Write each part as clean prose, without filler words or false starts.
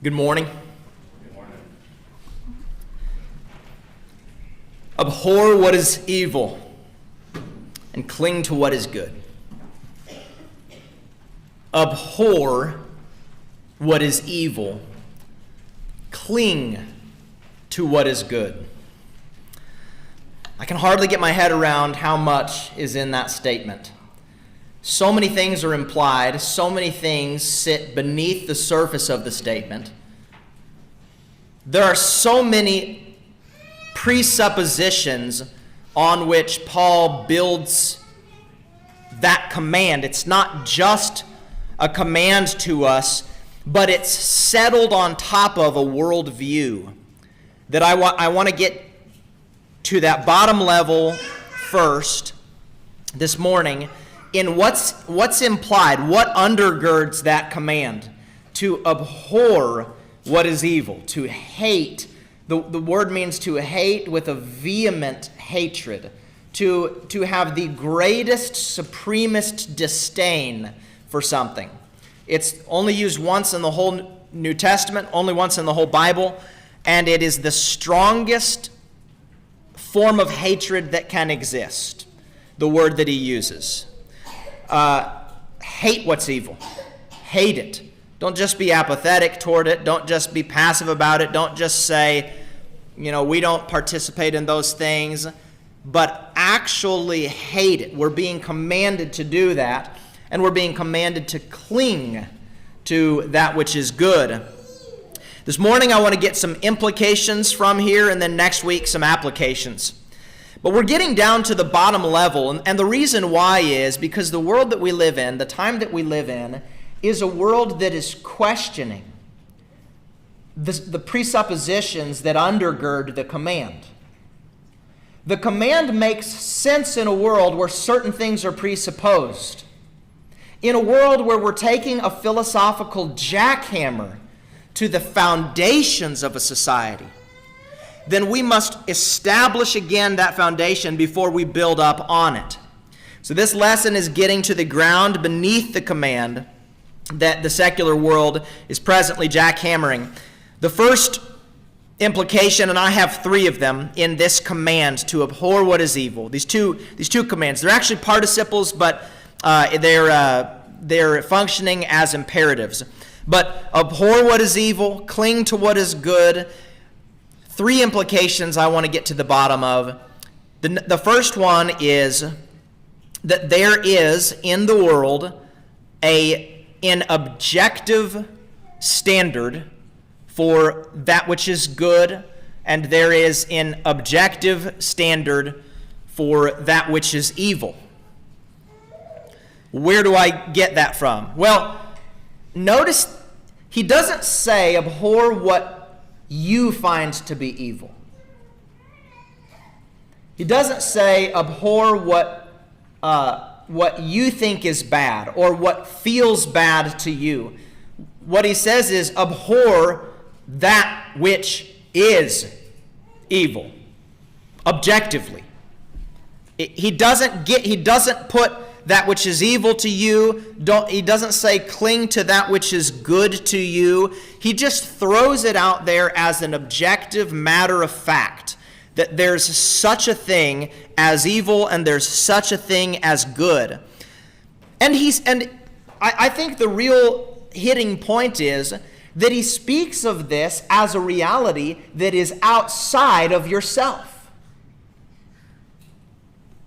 Good morning. Good morning. Abhor what is evil and cling to what is good. Abhor what is evil. Cling to what is good. I can hardly get my head around how much is in that statement. So many things are implied, so many things sit beneath the surface of the statement. There are so many presuppositions on which Paul builds that command. It's not just a command to us, but it's settled on top of a worldview that I want to get to that bottom level first this morning in what's implied, what undergirds that command to abhor what is evil, to hate. The word means to hate with a vehement hatred, to have the greatest, supremest disdain for something. It's only used once in the whole New Testament, only once in the whole Bible, and it is the strongest form of hatred that can exist, the word that he uses. Hate what's evil. Hate it. Don't just be apathetic toward it. Don't just be passive about it. Don't just say, we don't participate in those things, but actually hate it. We're being commanded to do that, and we're being commanded to cling to that which is good. This morning I want to get some implications from here, and then next week some applications. But we're getting down to the bottom level, and the reason why is because the world that we live in, the time that we live in, is a world that is questioning the presuppositions that undergird the command. The command makes sense in a world where certain things are presupposed. In a world where we're taking a philosophical jackhammer to the foundations of a society, then we must establish again that foundation before we build up on it. So this lesson is getting to the ground beneath the command that the secular world is presently jackhammering. The first implication, and I have three of them in this command to abhor what is evil. These two commands, they're actually participles, but they're functioning as imperatives. But abhor what is evil, cling to what is good. Three implications I want to get to the bottom of. The first one is that there is in the world an objective standard for that which is good, and there is an objective standard for that which is evil. Where do I get that from? Well, notice he doesn't say abhor what you find to be evil. He doesn't say abhor what you think is bad or what feels bad to you. What he says is abhor that which is evil, objectively. He doesn't put that which is evil to you. He doesn't say cling to that which is good to you. He just throws it out there as an objective matter of fact that there's such a thing as evil and there's such a thing as good. And I think the real hitting point is that he speaks of this as a reality that is outside of yourself.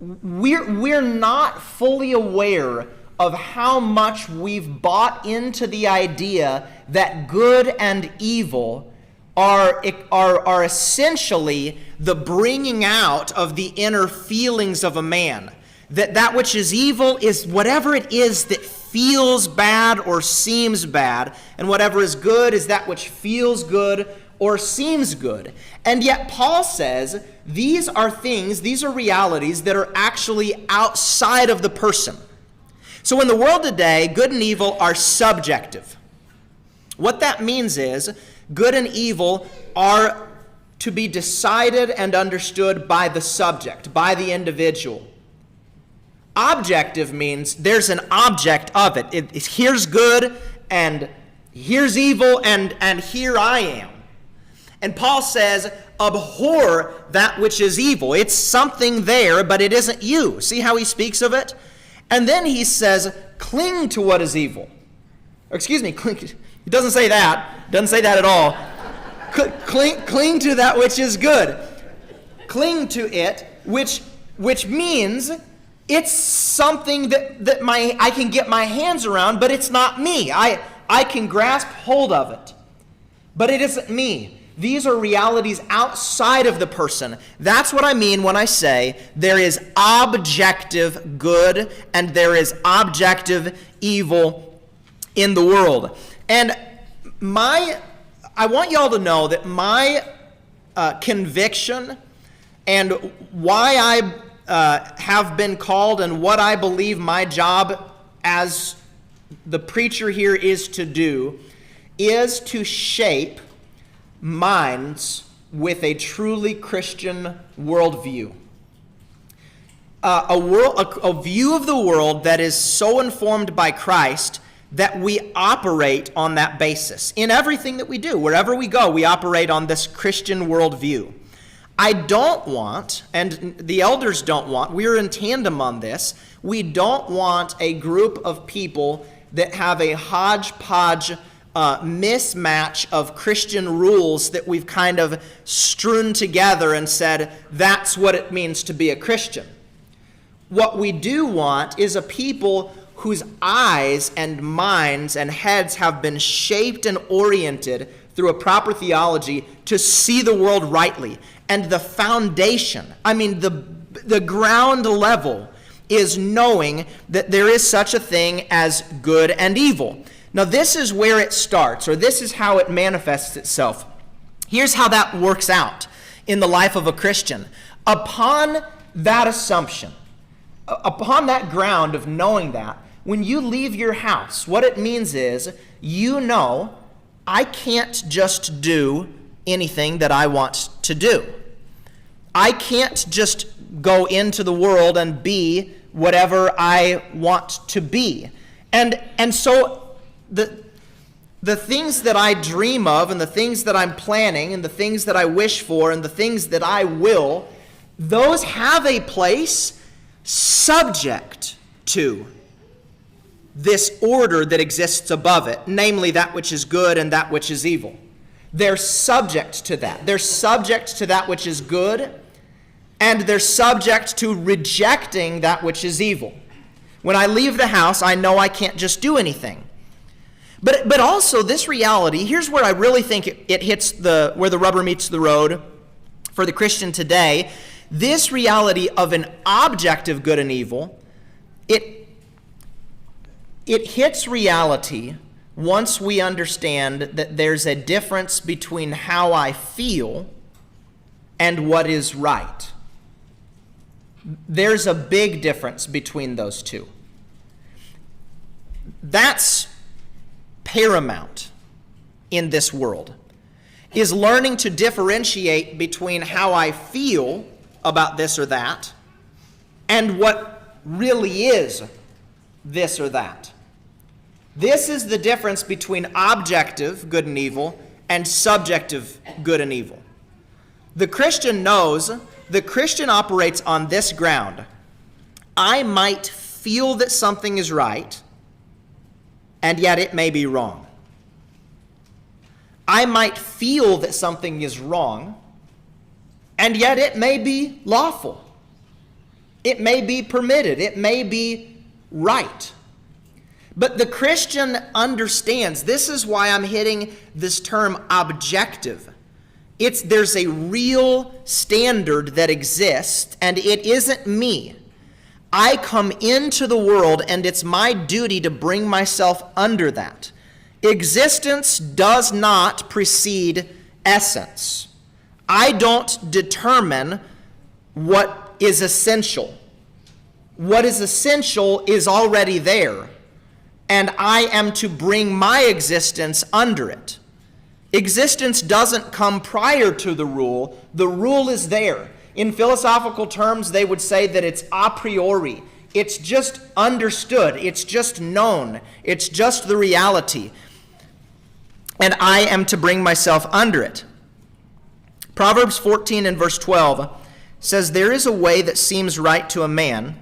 We're not fully aware of how much we've bought into the idea that good and evil are essentially the bringing out of the inner feelings of a man. That which is evil is whatever it is that feels bad or seems bad, and whatever is good is that which feels good or seems good. And yet Paul says these are realities that are actually outside of the person. So in the world today, good and evil are subjective. What that means is good and evil are to be decided and understood by the subject, by the individual. Objective means there's an object of it. Here's good and Here's evil, and here I am. And Paul says, abhor that which is evil. It's something there, but it isn't you. See how he speaks of it? And then he says, cling to what is evil. Or excuse me, cling. He doesn't say that. Doesn't say that at all. Cling to that which is good. Cling to it, which means it's something that I can get my hands around, but it's not me. I can grasp hold of it, but it isn't me. These are realities outside of the person. That's what I mean when I say there is objective good and there is objective evil in the world. And I want y'all to know that my conviction and why I have been called and what I believe my job as the preacher here is to do is to shape minds with a truly Christian worldview. A view of the world that is so informed by Christ that we operate on that basis. In everything that we do, wherever we go, we operate on this Christian worldview. I don't want, and the elders don't want, we're in tandem on this, we don't want a group of people that have a hodgepodge mismatch of Christian rules that we've kind of strewn together and said, that's what it means to be a Christian. What we do want is a people whose eyes and minds and heads have been shaped and oriented through a proper theology to see the world rightly. And the foundation, the ground level is knowing that there is such a thing as good and evil. Now, this is where it starts, or this is how it manifests itself. Here's how that works out in the life of a Christian. Upon that assumption, upon that ground of knowing that, when you leave your house, what it means is you know I can't just do anything that I want to do. I can't just go into the world and be whatever I want to be. And so the things that I dream of and the things that I'm planning and the things that I wish for and the things that I will, those have a place subject to this order that exists above it, namely that which is good and that which is evil. They're subject to that. They're subject to that which is good, and they're subject to rejecting that which is evil. When I leave the house, I know I can't just do anything. But also this reality, here's where I really think it hits where the rubber meets the road for the Christian today. This reality of an objective good and evil, it hits reality once we understand that there's a difference between how I feel and what is right. There's a big difference between those two. That's paramount in this world, is learning to differentiate between how I feel about this or that and what really is this or that. This is the difference between objective good and evil and subjective good and evil. The Christian knows, the Christian operates on this ground. I might feel that something is right, and yet it may be wrong. I might feel that something is wrong, and yet it may be lawful. It may be permitted. It may be right. But the Christian understands, this is why I'm hitting this term objective. There's a real standard that exists, and it isn't me. I come into the world, and it's my duty to bring myself under that. Existence does not precede essence. I don't determine what is essential. What is essential is already there, and I am to bring my existence under it. Existence doesn't come prior to the rule. The rule is there. In philosophical terms, they would say that it's a priori. It's just understood. It's just known. It's just the reality. and I am to bring myself under it. Proverbs 14 and verse 12 says, there is a way that seems right to a man,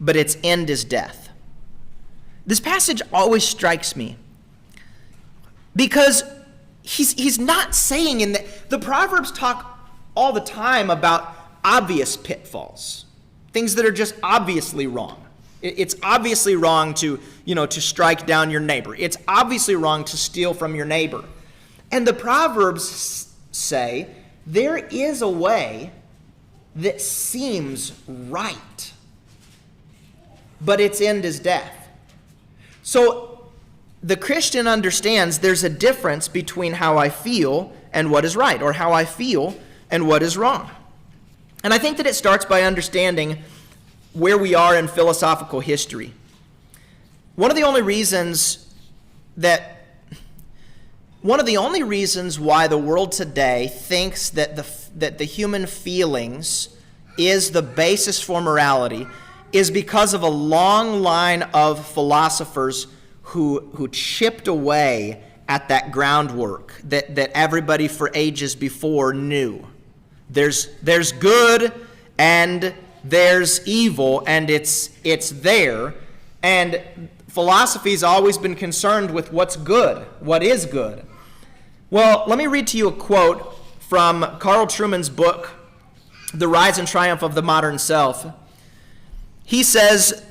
but its end is death. This passage always strikes me because he's not saying in the Proverbs talk all the time about obvious pitfalls, things that are just obviously wrong. It's obviously wrong to strike down your neighbor. It's obviously wrong to steal from your neighbor. And the Proverbs say there is a way that seems right, but its end is death. So the Christian understands there's a difference between how I feel and what is right, or how I feel and what is wrong. And I think that it starts by understanding where we are in philosophical history. One of the only reasons why the world today thinks that the human feelings is the basis for morality is because of a long line of philosophers who chipped away at that groundwork that everybody for ages before knew. There's good and there's evil, and it's there. And philosophy's always been concerned with what's good, what is good. Well, let me read to you a quote from Carl Trueman's book, The Rise and Triumph of the Modern Self. He says,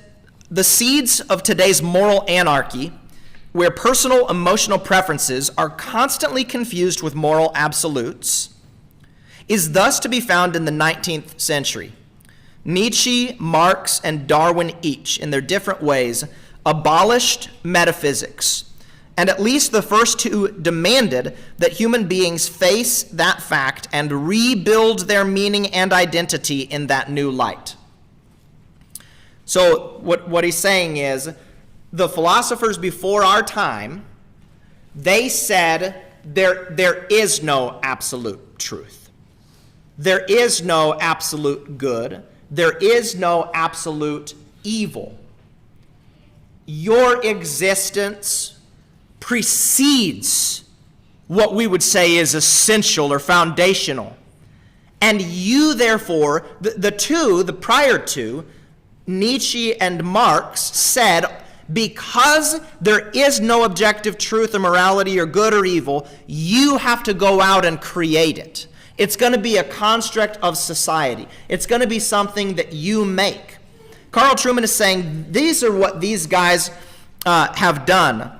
the seeds of today's moral anarchy, where personal emotional preferences are constantly confused with moral absolutes, is thus to be found in the 19th century. Nietzsche, Marx, and Darwin each, in their different ways, abolished metaphysics, and at least the first two demanded that human beings face that fact and rebuild their meaning and identity in that new light. So what he's saying is, the philosophers before our time, they said there is no absolute truth. There is no absolute good. There is no absolute evil. Your existence precedes what we would say is essential or foundational. And you, therefore, the prior two, Nietzsche and Marx, said, because there is no objective truth or morality or good or evil, you have to go out and create it. It's going to be a construct of society. It's going to be something that you make. Carl Trueman is saying these are what these guys have done.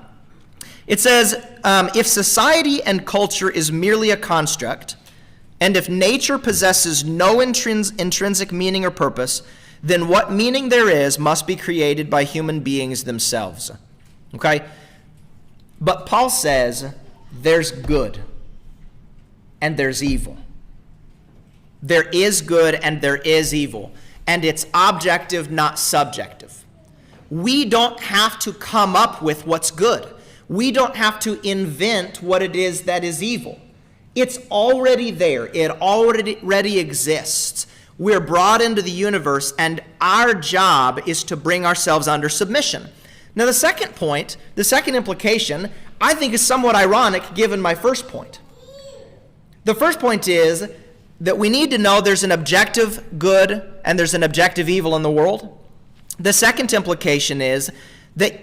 It says, if society and culture is merely a construct, and if nature possesses no intrinsic meaning or purpose, then what meaning there is must be created by human beings themselves. Okay? But Paul says there's good and there's evil. There is good and there is evil. And it's objective, not subjective. We don't have to come up with what's good. We don't have to invent what it is that is evil. It's already there. It already exists. We're brought into the universe, and our job is to bring ourselves under submission. Now, the second point, the second implication, I think is somewhat ironic given my first point. The first point is that we need to know there's an objective good and there's an objective evil in the world. The second implication is that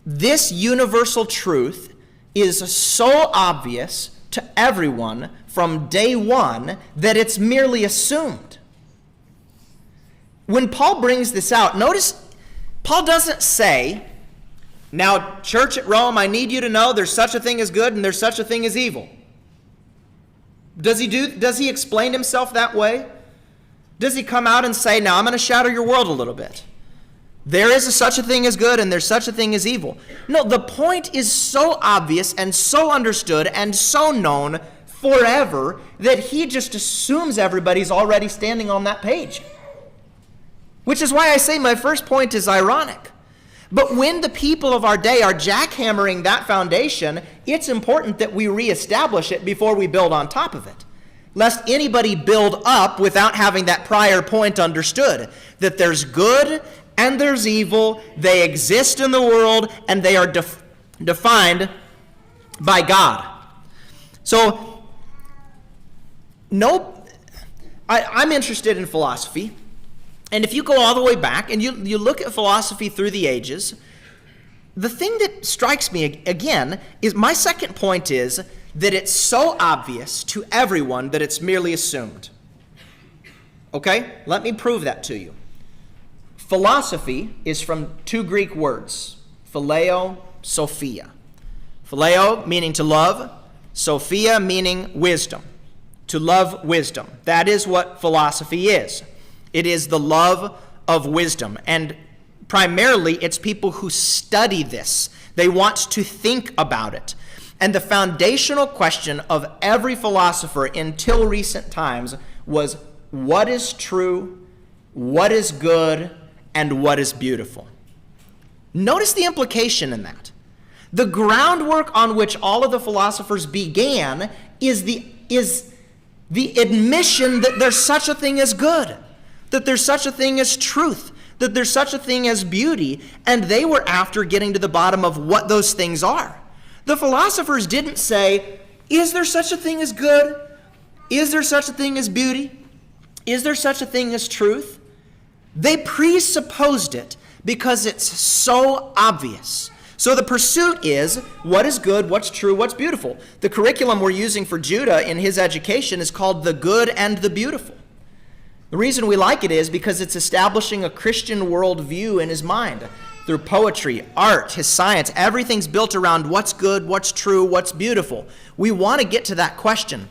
this universal truth is so obvious to everyone from day one that it's merely assumed. When Paul brings this out, notice Paul doesn't say, now, church at Rome, I need you to know there's such a thing as good and there's such a thing as evil. Does he explain himself that way? Does he come out and say, now I'm going to shatter your world a little bit? There is such a thing as good and there's such a thing as evil. No, the point is so obvious and so understood and so known forever that he just assumes everybody's already standing on that page. Which is why I say my first point is ironic. But when the people of our day are jackhammering that foundation, it's important that we reestablish it before we build on top of it. Lest anybody build up without having that prior point understood. That there's good and there's evil, they exist in the world, and they are defined by God. So, I'm interested in philosophy. And if you go all the way back and you look at philosophy through the ages, the thing that strikes me again is my second point is that it's so obvious to everyone that it's merely assumed. Okay? Let me prove that to you. Philosophy is from two Greek words, phileo, sophia. Phileo meaning to love, sophia meaning wisdom. To love wisdom. That is what philosophy is. It is the love of wisdom. And primarily, it's people who study this. They want to think about it. And the foundational question of every philosopher until recent times was, what is true, what is good, and what is beautiful? Notice the implication in that. The groundwork on which all of the philosophers began is the admission that there's such a thing as good, that there's such a thing as truth, that there's such a thing as beauty, and they were after getting to the bottom of what those things are. The philosophers didn't say, is there such a thing as good? Is there such a thing as beauty? Is there such a thing as truth? They presupposed it because it's so obvious. So the pursuit is, what is good, what's true, what's beautiful? The curriculum we're using for Judah in his education is called The Good and the Beautiful. The reason we like it is because it's establishing a Christian worldview in his mind. Through poetry, art, his science, everything's built around what's good, what's true, what's beautiful. We want to get to that question.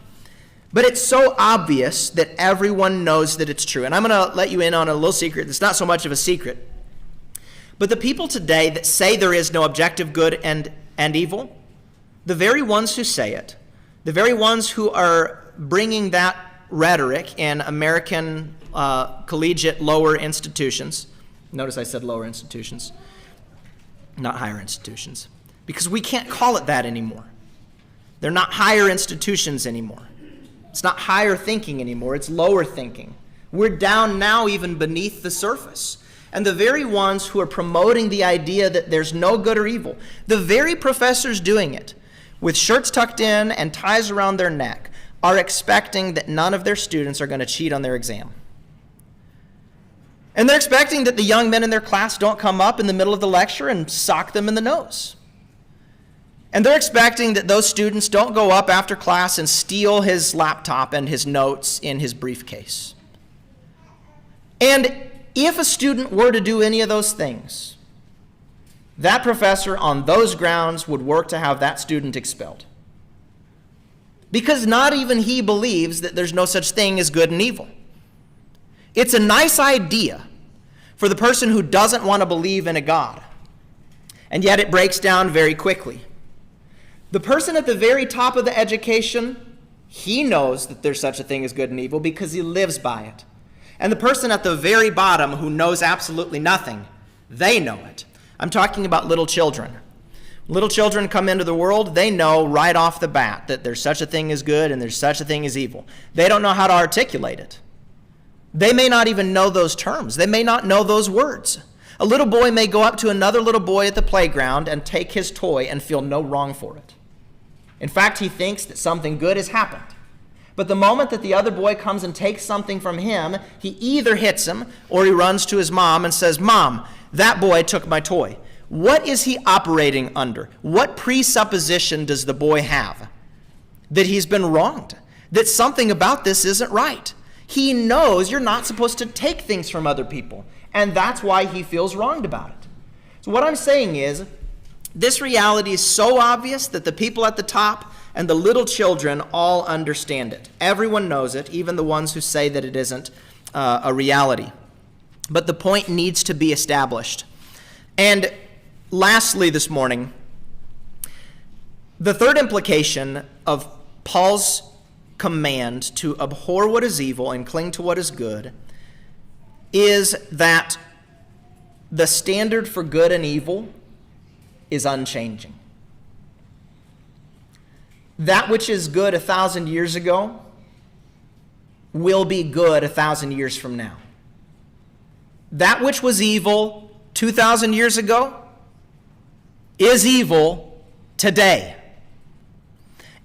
But it's so obvious that everyone knows that it's true. And I'm going to let you in on a little secret. It's not so much of a secret. But the people today that say there is no objective good and evil, the very ones who say it, the very ones who are bringing that rhetoric in American collegiate lower institutions, notice I said lower institutions, not higher institutions, because we can't call it that anymore. They're not higher institutions anymore. It's not higher thinking anymore, it's lower thinking. We're down now even beneath the surface. And the very ones who are promoting the idea that there's no good or evil, the very professors doing it, with shirts tucked in and ties around their neck, are expecting that none of their students are going to cheat on their exam. And they're expecting that the young men in their class don't come up in the middle of the lecture and sock them in the nose. And they're expecting that those students don't go up after class and steal his laptop and his notes in his briefcase. And if a student were to do any of those things, that professor on those grounds would work to have that student expelled. Because not even he believes that there's no such thing as good and evil. It's a nice idea for the person who doesn't want to believe in a God. And yet it breaks down very quickly. The person at the very top of the education, he knows that there's such a thing as good and evil because he lives by it. And the person at the very bottom who knows absolutely nothing, they know it. I'm talking about little children. Little children come into the world, they know right off the bat that there's such a thing as good and there's such a thing as evil. They don't know how to articulate it. They may not even know those terms. They may not know those words. A little boy may go up to another little boy at the playground and take his toy and feel no wrong for it. In fact, he thinks that something good has happened. But the moment that the other boy comes and takes something from him, he either hits him or he runs to his mom and says, "Mom, that boy took my toy." What is he operating under? What presupposition does the boy have? That he's been wronged, that something about this isn't right. He knows you're not supposed to take things from other people, and that's why he feels wronged about it. So what I'm saying is, this reality is so obvious that the people at the top and the little children all understand it. Everyone knows it, even the ones who say that it isn't a reality. But the point needs to be established. And lastly this morning, the third implication of Paul's command to abhor what is evil and cling to what is good is that the standard for good and evil is unchanging. That which is good 1,000 years ago will be good 1,000 years from now. That which was evil 2,000 years ago is evil today.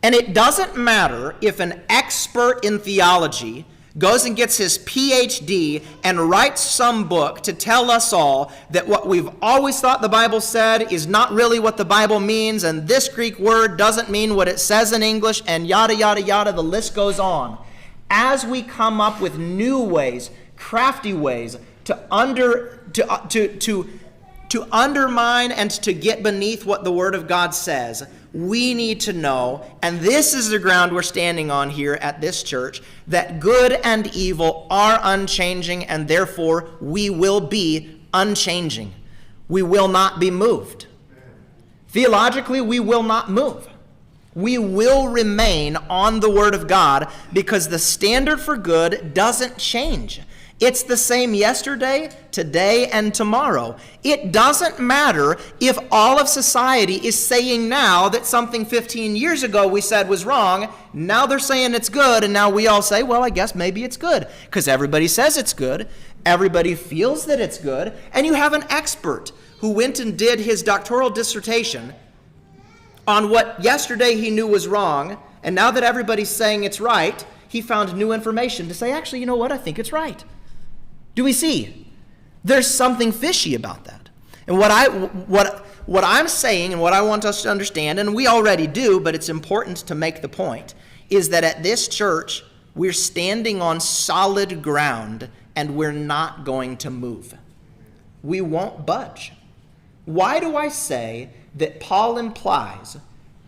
And it doesn't matter if an expert in theology goes and gets his PhD and writes some book to tell us all that what we've always thought the Bible said is not really what the Bible means, and this Greek word doesn't mean what it says in English, and yada, yada, yada, the list goes on. As we come up with new ways, crafty ways to undermine and to get beneath what the Word of God says, we need to know, and this is the ground we're standing on here at this church, that good and evil are unchanging, and therefore we will be unchanging. We will not be moved. Theologically, we will not move. We will remain on the Word of God because the standard for good doesn't change. It's the same yesterday, today, and tomorrow. It doesn't matter if all of society is saying now that something 15 years ago we said was wrong. Now they're saying it's good, and now we all say, well, I guess maybe it's good, because everybody says it's good. Everybody feels that it's good. And you have an expert who went and did his doctoral dissertation on what yesterday he knew was wrong, and now that everybody's saying it's right, he found new information to say, actually, you know what, I think it's right. Do we see? There's something fishy about that. And what I'm saying and what I want us to understand, and we already do, but it's important to make the point, is that at this church, we're standing on solid ground and we're not going to move. We won't budge. Why do I say that Paul implies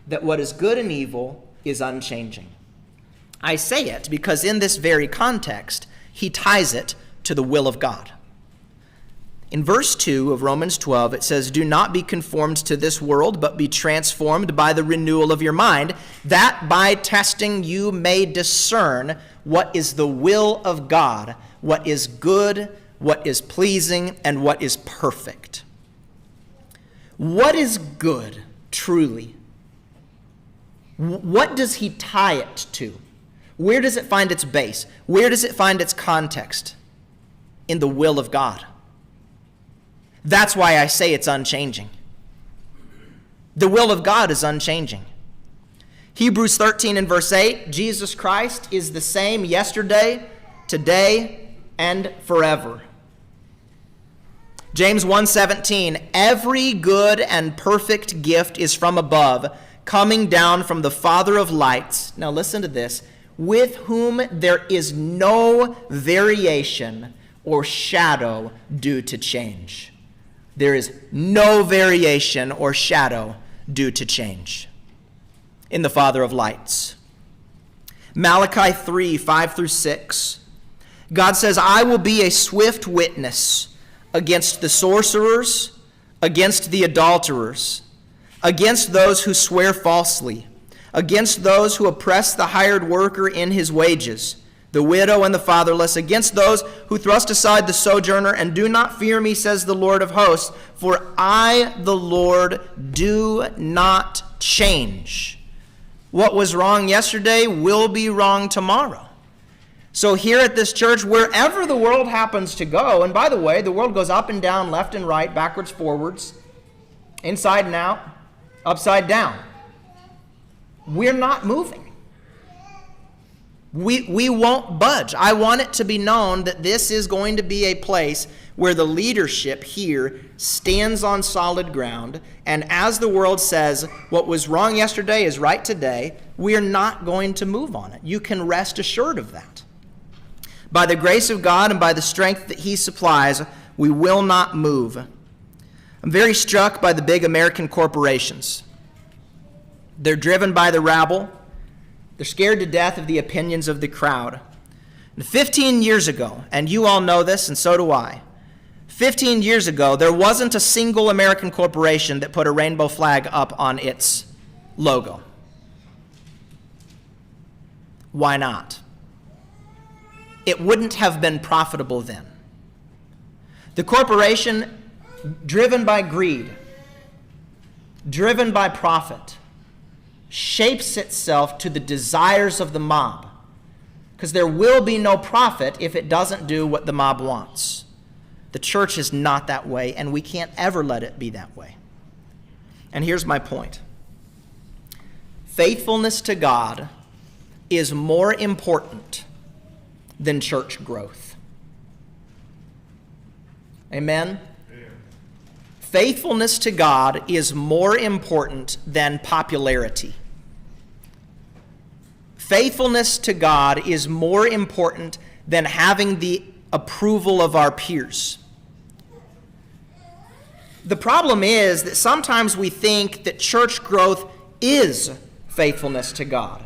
that what is good and evil is unchanging? I say it because in this very context, he ties it to the will of God. In verse 2 of Romans 12, it says, "Do not be conformed to this world, but be transformed by the renewal of your mind, that by testing you may discern what is the will of God, what is good, what is pleasing, and what is perfect." What is good, truly? What does he tie it to? Where does it find its base? Where does it find its context? In the will of God. That's why I say it's unchanging. The will of God is unchanging. Hebrews 13 and verse 8, Jesus Christ is the same yesterday, today, and forever. James 1:17, "Every good and perfect gift is from above, coming down from the Father of lights." Now listen to this. "With whom there is no variation or shadow due to change." There is no variation or shadow due to change in the Father of lights. Malachi 3, 5 through 6. God says, "I will be a swift witness against the sorcerers, against the adulterers, against those who swear falsely, against those who oppress the hired worker in his wages, the widow and the fatherless, against those who thrust aside the sojourner, and do not fear me, says the Lord of hosts, for I, the Lord, do not change. What was wrong yesterday will be wrong tomorrow." So here at this church, wherever the world happens to go, and by the way, the world goes up and down, left and right, backwards, forwards, inside and out, upside down. We're not moving. We won't budge. I want it to be known that this is going to be a place where the leadership here stands on solid ground, and as the world says, what was wrong yesterday is right today, we are not going to move on it. You can rest assured of that. By the grace of God and by the strength that he supplies, we will not move. I'm very struck by the big American corporations. They're driven by the rabble. They're scared to death of the opinions of the crowd. And 15 years ago, and you all know this, and so do I, 15 years ago, there wasn't a single American corporation that put a rainbow flag up on its logo. Why not? It wouldn't have been profitable then. The corporation, driven by greed, driven by profit, shapes itself to the desires of the mob, because there will be no profit if it doesn't do what the mob wants. The church is not that way, and we can't ever let it be that way. And here's my point. faithfulness to God is more important than church growth. Amen? Faithfulness to God is more important than popularity. Faithfulness to God is more important than having the approval of our peers. The problem is that sometimes we think that church growth is faithfulness to God,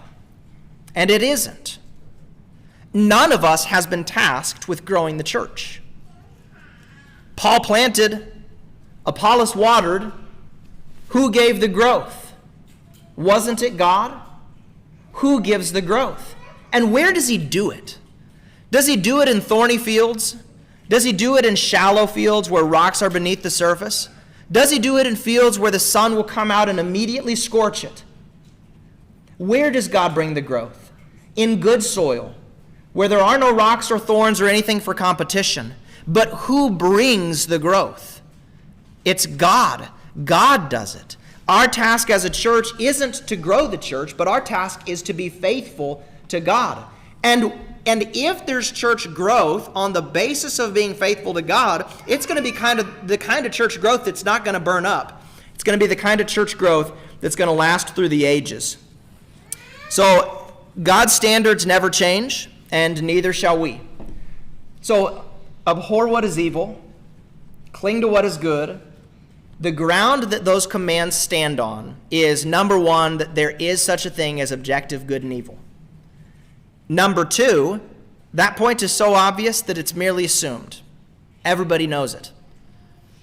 and it isn't. None of us has been tasked with growing the church. Paul planted, Apollos watered. Who gave the growth? Wasn't it God? Who gives the growth? And where does he do it? Does he do it in thorny fields? Does he do it in shallow fields where rocks are beneath the surface? Does he do it in fields where the sun will come out and immediately scorch it? Where does God bring the growth? In good soil, where there are no rocks or thorns or anything for competition. But who brings the growth? It's God. God does it. Our task as a church isn't to grow the church, but our task is to be faithful to God. And if there's church growth on the basis of being faithful to God, it's going to be the kind of church growth that's not going to burn up. It's going to be the kind of church growth that's going to last through the ages. So God's standards never change, and neither shall we. So abhor what is evil, cling to what is good. The ground that those commands stand on is, number one, that there is such a thing as objective good and evil. Number two, that point is so obvious that it's merely assumed. Everybody knows it.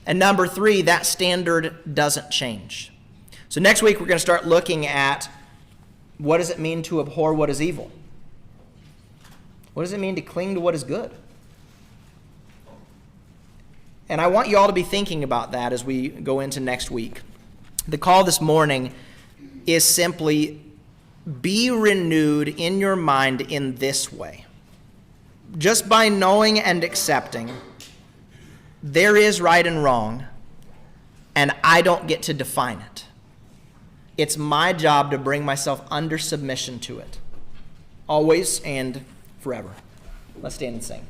And number three, that standard doesn't change. So next week we're going to start looking at what does it mean to abhor what is evil? What does it mean to cling to what is good? And I want you all to be thinking about that as we go into next week. The call this morning is simply be renewed in your mind in this way. Just by knowing and accepting there is right and wrong, and I don't get to define it. It's my job to bring myself under submission to it, always and forever. Let's stand and sing.